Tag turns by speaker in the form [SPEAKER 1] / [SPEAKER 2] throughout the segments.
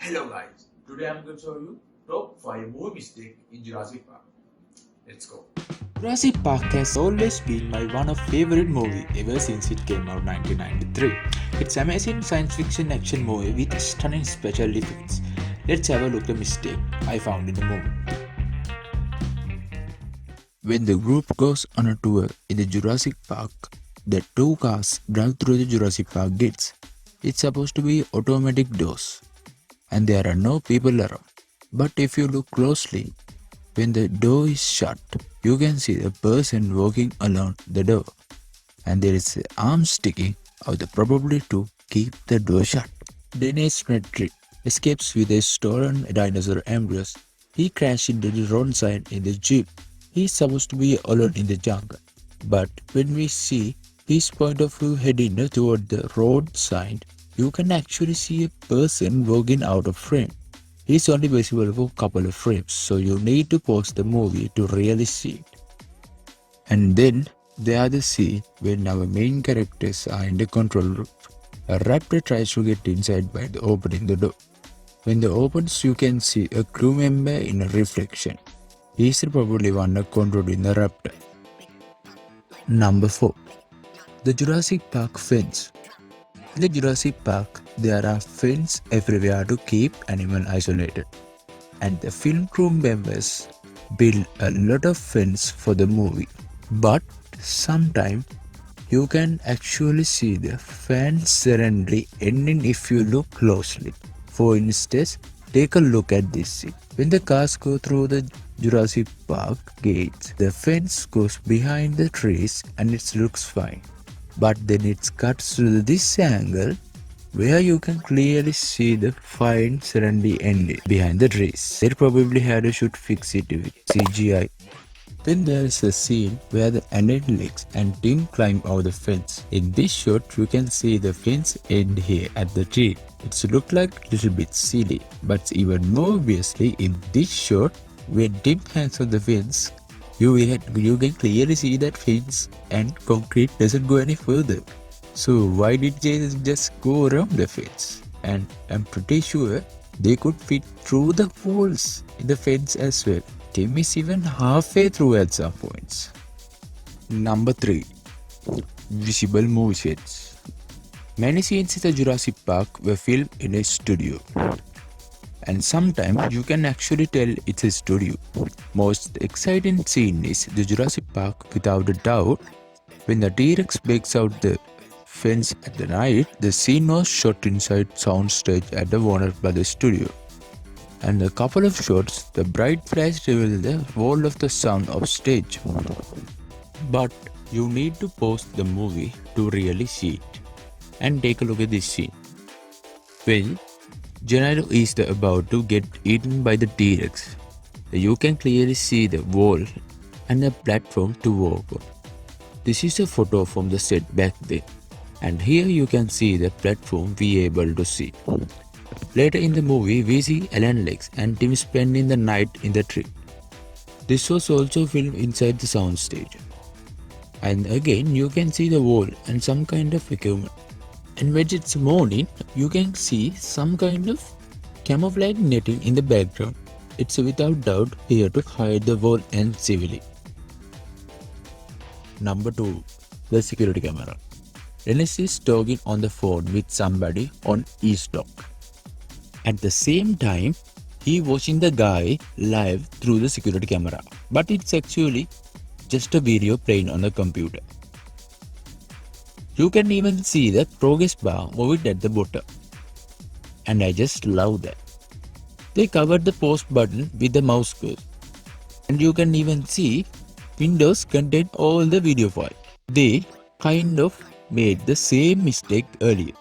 [SPEAKER 1] Hello guys, today I'm going to show you top 5 movie mistake in Jurassic Park. Let's go.
[SPEAKER 2] Jurassic Park has always been my one of favorite movie ever since it came out 1993. It's amazing science fiction action movie with stunning special effects. Let's have a look at the mistake I found in the movie. When the group goes on a tour in the Jurassic Park, the two cars drive through the Jurassic Park gates. It's supposed to be automatic doors, and there are no people around. But if you look closely, when the door is shut, you can see the person walking along the door, and there is an arm sticking out probably to keep the door shut. Dennis Nedry escapes with a stolen dinosaur embryos. He crashed into the road side in the jeep. He is supposed to be alone in the jungle, but when we see his point of view heading toward the road side, you can actually see a person walking out of frame. It's only visible for a couple of frames, so you need to pause the movie to really see it. And then there are the scene when our main characters are in the control room. A raptor tries to get inside by opening the door. When the opens, you can see a crew member in a reflection. He's probably one controlling the raptor. Number 4. The Jurassic Park fence. In the Jurassic Park, there are fences everywhere to keep animals isolated. And the film crew members build a lot of fence for the movie. But sometimes you can actually see the fence suddenly ending if you look closely. For instance, take a look at this scene. When the cars go through the Jurassic Park gates, the fence goes behind the trees and it looks fine. But then it cuts to this angle where you can clearly see the fine suddenly ending behind the trees. They probably had to shoot fix it with CGI. Then there is a scene where the Alex and Tim climb over the fence. In this shot, you can see the fence end here at the tree. It looks like a little bit silly, but even more obviously in this shot, when Tim hangs on the fence, you can clearly see that fence and concrete doesn't go any further. So why did they just go around the fence? And I'm pretty sure they could fit through the walls in the fence as well. Tim is even halfway through at some points. Number 3. Visible movie sets. Many scenes in the Jurassic Park were filmed in a studio. And sometimes you can actually tell it's a studio. Most exciting scene is the Jurassic Park without a doubt. When the T-Rex breaks out the fence at the night, the scene was shot inside soundstage at the Warner Brothers studio. And a couple of shots, the bright flash revealed the wall of the sound of stage. But you need to pause the movie to really see it. And take a look at this scene. When Gennaro is about to get eaten by the T-Rex, you can clearly see the wall and a platform to walk on. This is a photo from the set back then. And here you can see the platform we are able to see. Later in the movie, we see Alex and Tim spending the night in the tree. This was also filmed inside the soundstage. And again, you can see the wall and some kind of equipment. And when it's morning, you can see some kind of camouflage netting in the background. It's without doubt here to hide the wall and civilly. Number 2. The security camera. Dennis is talking on the phone with somebody on e-stock. At the same time, he watching the guy live through the security camera. But it's actually just a video playing on the computer. You can even see the progress bar moving at the bottom. And I just love that. They covered the pause button with the mouse cursor. And you can even see Windows contain all the video files. They kind of made the same mistake earlier.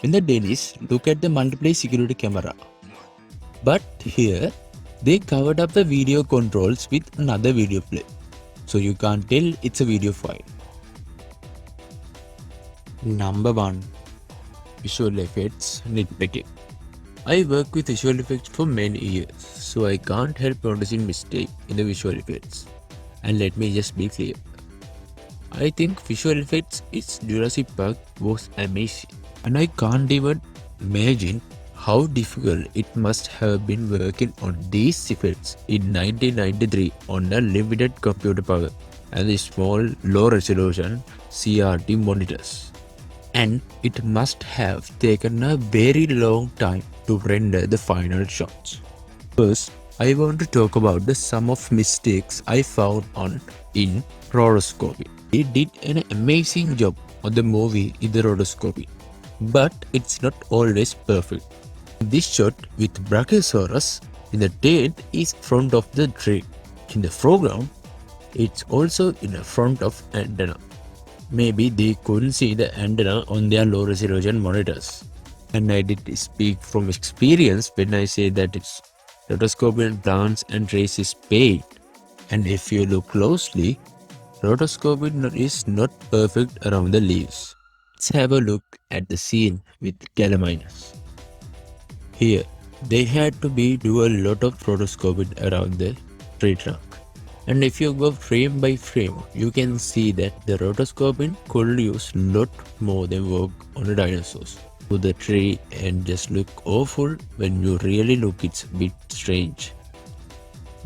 [SPEAKER 2] When the Dennis look at the multiplayer security camera. But here, they covered up the video controls with another video player. So you can't tell it's a video file. Number 1. Visual effects nitpicking. I work with visual effects for many years, so I can't help noticing mistakes in the visual effects. And let me just be clear. I think visual effects in Jurassic Park was amazing. And I can't even imagine how difficult it must have been working on these effects in 1993 on a limited computer power and the small low-resolution CRT monitors. And it must have taken a very long time to render the final shots. First, I want to talk about the sum of mistakes I found in rotoscoping. They did an amazing job on the movie in the rotoscoping, but it's not always perfect. This shot with Brachiosaurus in the tent is front of the tree. In the foreground, it's also in the front of antenna. Maybe they couldn't see the antenna on their low resolution monitors. And I did speak from experience when I say that it's rotoscoping plants and trees is paid. And if you look closely, rotoscoping is not perfect around the leaves. Let's have a look at the scene with Gallimimus. Here, they had to do a lot of rotoscoping around the tree trunk. And if you go frame by frame, you can see that the rotoscoping could use lot more than work on the dinosaurs. To the tree and just look awful. When you really look, it's a bit strange.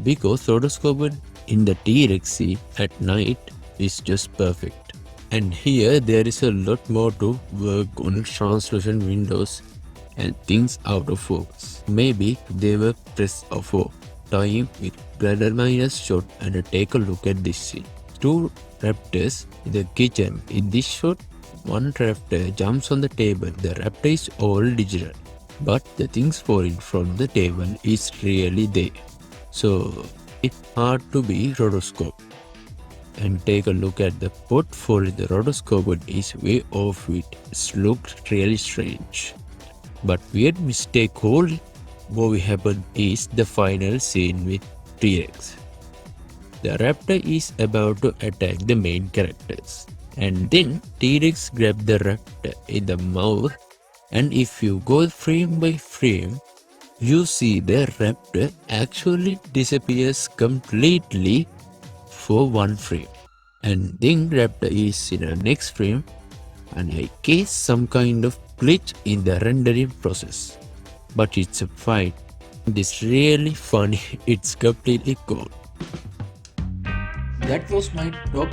[SPEAKER 2] Because rotoscoping in the T-Rex scene at night is just perfect. And here there is a lot more to work on translucent windows and things out of focus. Maybe they were pressed for time with Gallimimus shot and take a look at this scene. Two raptors in the kitchen. In this shot, one raptor jumps on the table. The raptor is all digital, but the things falling from the table is really there. So it's hard to be rotoscope. And take a look at the pot falling. The rotoscope is way off it. It looked really strange. But weird mistake whole movie happened is the final scene with T-Rex. The raptor is about to attack the main characters. And then T-Rex grabbed the raptor in the mouth, and if you go frame by frame, you see the raptor actually disappears completely for one frame. And then raptor is in the next frame, and I guess some kind of glitch in the rendering process. But it's a fine. It's really funny. It's completely cool. That was my top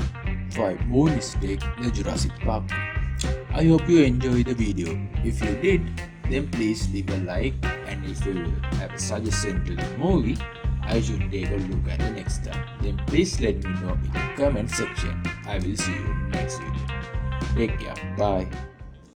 [SPEAKER 2] 5 movie mistakes in the Jurassic Park. I hope you enjoyed the video. If you did, then please leave a like, and if you have a suggestion to the movie I should take a look at the next time, then please let me know in the comment section. I will see you next video. Take care. Bye.